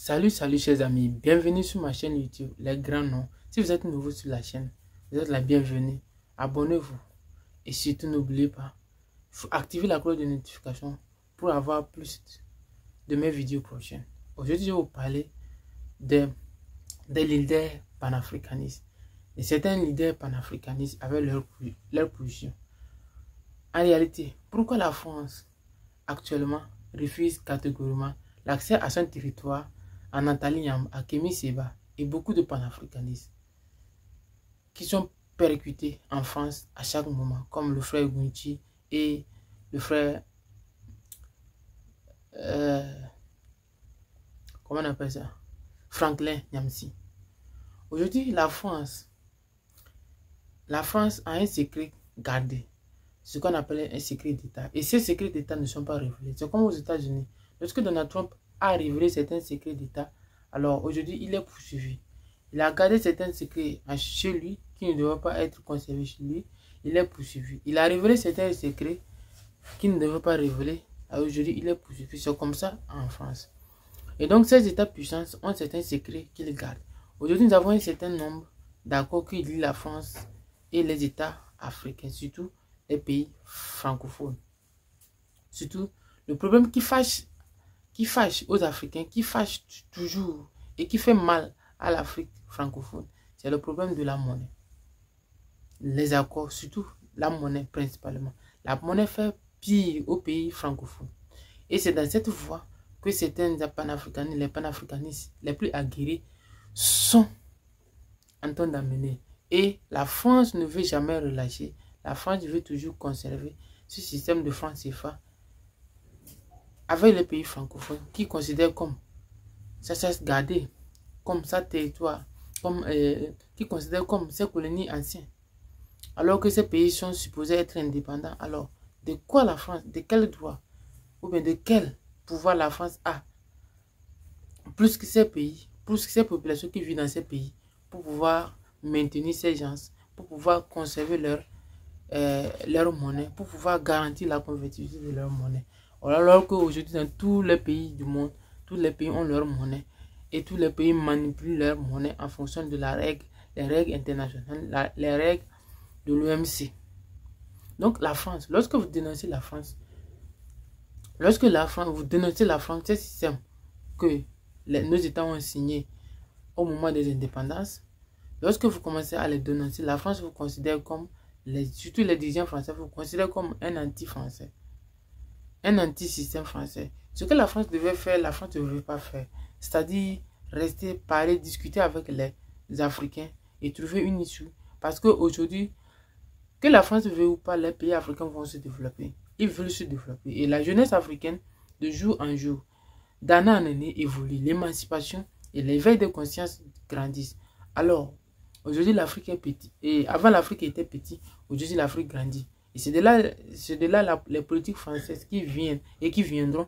Salut chers amis, bienvenue sur ma chaîne YouTube, les grands noms. Si vous êtes nouveau sur la chaîne, vous êtes la bienvenue. Abonnez-vous et surtout n'oubliez pas, il faut activer la cloche de notification pour avoir plus de mes vidéos prochaines. Aujourd'hui, je vais vous parler des leaders panafricanistes. Et certains leaders panafricanistes avec leur position. En réalité, pourquoi la France actuellement refuse catégoriquement l'accès à son territoire à Nathalie Nyambe, à Kémi Séba et beaucoup de panafricanistes qui sont persécutés en France à chaque moment, comme le frère Gunti et le frère comment on appelle ça, Franklin Nyamsi. Aujourd'hui, la France a un secret gardé, ce qu'on appelle un secret d'État. Et ces secrets d'État ne sont pas révélés. C'est comme aux États-Unis. Lorsque Donald Trump a révélé certains secrets d'État, alors aujourd'hui, il est poursuivi. Il a gardé certains secrets chez lui qui ne devaient pas être conservés chez lui. Il est poursuivi. Il a révélé certains secrets qui ne devaient pas révéler. Aujourd'hui, il est poursuivi. C'est comme ça en France. Et donc, ces États-puissances ont certains secrets qu'ils gardent. Aujourd'hui, nous avons un certain nombre d'accords qui lient la France et les États africains, surtout les pays francophones. Surtout, le problème qui fâche aux Africains, qui fâche toujours et qui fait mal à l'Afrique francophone, c'est le problème de la monnaie. Les accords, surtout la monnaie principalement. La monnaie fait pire aux pays francophones. Et c'est dans cette voie que certains panafricanistes, les panafricanistes les plus aguerris sont en train d'amener. Et la France ne veut jamais relâcher. La France veut toujours conserver ce système de franc CFA avec les pays francophones qui considèrent comme ça s'est gardé, comme sa territoire, comme qui considèrent comme ses colonies anciennes. Alors que ces pays sont supposés être indépendants. Alors, de quoi la France, de quel droit, ou bien de quel pouvoir la France a, plus que ces pays, plus que ces populations qui vivent dans ces pays, pour pouvoir maintenir ces gens, pour pouvoir conserver leur monnaie, pour pouvoir garantir la convertibilité de leur monnaie. Alors qu'aujourd'hui, dans tous les pays du monde, tous les pays ont leur monnaie et tous les pays manipulent leur monnaie en fonction de les règles internationales, les règles de l'OMC. Donc la France, lorsque vous dénoncez la France, vous dénoncez la France, c'est système que nos États ont signé au moment des indépendances, lorsque vous commencez à les dénoncer, la France vous considère comme, surtout les dirigeants français, vous considèrent comme un anti-français, un anti-système français. Ce que la France devait faire, la France ne veut pas faire. C'est-à-dire rester, parler, discuter avec les Africains et trouver une issue. Parce qu'aujourd'hui, que la France veut ou pas, les pays africains vont se développer. Ils veulent se développer. Et la jeunesse africaine, de jour en jour, d'année en année, évolue. L'émancipation et l'éveil de conscience grandissent. Alors, aujourd'hui, l'Afrique est petite. Et avant, l'Afrique était petite. Aujourd'hui, l'Afrique grandit. Et c'est de là les politiques françaises qui viennent et qui viendront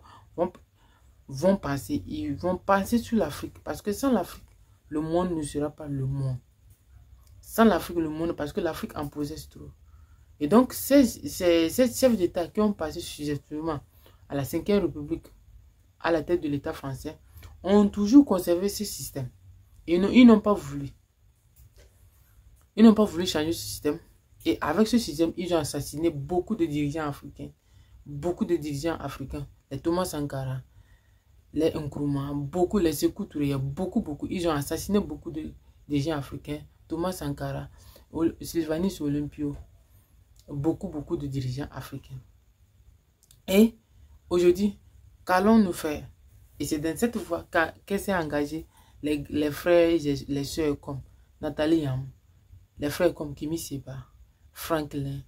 vont penser. Ils vont penser sur l'Afrique. Parce que sans l'Afrique, le monde ne sera pas le monde. Sans l'Afrique, le monde, parce que l'Afrique en possède trop. Et donc, ces chefs d'État qui ont passé successivement à la 5e République, à la tête de l'État français, ont toujours conservé ce système. Et ils n'ont pas voulu. Ils n'ont pas voulu changer ce système. Et avec ce système, ils ont assassiné beaucoup de dirigeants africains. Beaucoup de dirigeants africains. Les Thomas Sankara, les Nkrumah, beaucoup, les Sékou Touré, beaucoup. Ils ont assassiné beaucoup de dirigeants africains. Thomas Sankara, Sylvanus Olympio, beaucoup de dirigeants africains. Et aujourd'hui, qu'allons-nous faire? Et c'est dans cette voie qu'elle s'est engagée les frères et les sœurs comme Nathalie Nyambe, les frères comme Kémi Séba, Franklin,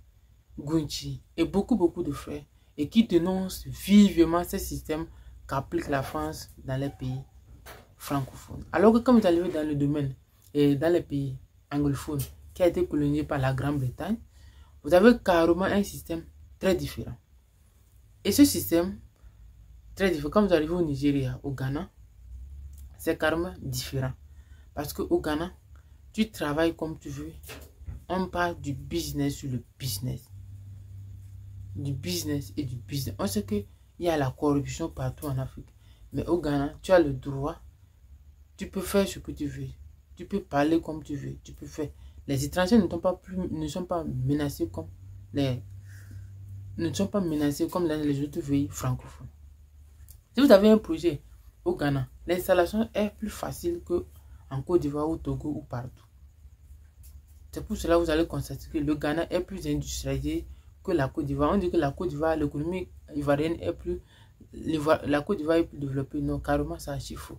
Gunti et beaucoup de frères et qui dénoncent vivement ce système qu'applique la France dans les pays francophones. Alors que comme vous allez dans le domaine et dans les pays anglophones qui a été colonisé par la Grande-Bretagne, vous avez carrément un système très différent. Et ce système très différent, quand vous arrivez au Nigeria, au Ghana, c'est carrément différent. Parce qu'au Ghana, tu travailles comme tu veux. On parle du business sur le business. Du business et du business. On sait qu'il y a la corruption partout en Afrique. Mais au Ghana, tu as le droit Tu peux faire ce que tu veux. Tu peux parler comme tu veux. Tu peux faire. Les étrangers ne sont pas menacés comme les dans les autres pays francophones. Si vous avez un projet au Ghana, l'installation est plus facile qu'en Côte d'Ivoire, au Togo ou partout. C'est pour cela que vous allez constater que le Ghana est plus industrialisé que la Côte d'Ivoire. On dit que la Côte d'Ivoire, l'économie ivoirienne est plus... La Côte d'Ivoire est plus développée. Non, carrément, c'est archi faux.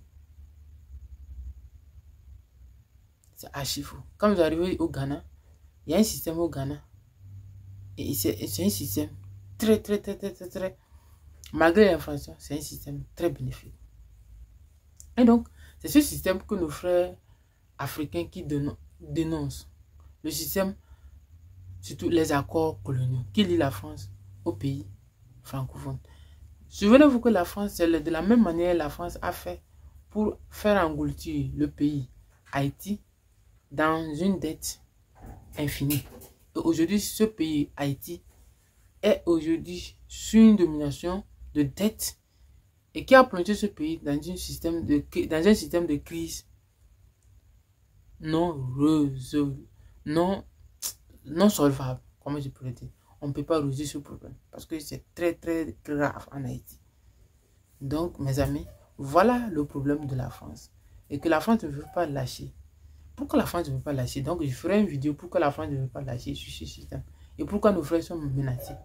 C'est archi faux. Quand vous arrivez au Ghana, il y a un système au Ghana. Et c'est un système très, malgré l'inflation, c'est un système très bénéfique. Et donc, c'est ce système que nos frères africains qui dénoncent. Le système, surtout les accords coloniaux, qui lient la France au pays francophone. Souvenez-vous que la France, c'est de la même manière la France a fait pour faire engloutir le pays Haïti dans une dette infinie. Et aujourd'hui, ce pays Haïti est aujourd'hui sur une domination de dette et qui a plongé ce pays dans un système de crise non résolu, non solvable, comment je pourrais dire. On ne peut pas résoudre ce problème parce que c'est très grave en Haïti. Donc, mes amis, voilà le problème de la France et que la France ne veut pas lâcher. Pourquoi la France ne veut pas lâcher? Donc, je ferai une vidéo pourquoi la France ne veut pas lâcher sur ce système et pourquoi nos frères sont menacés.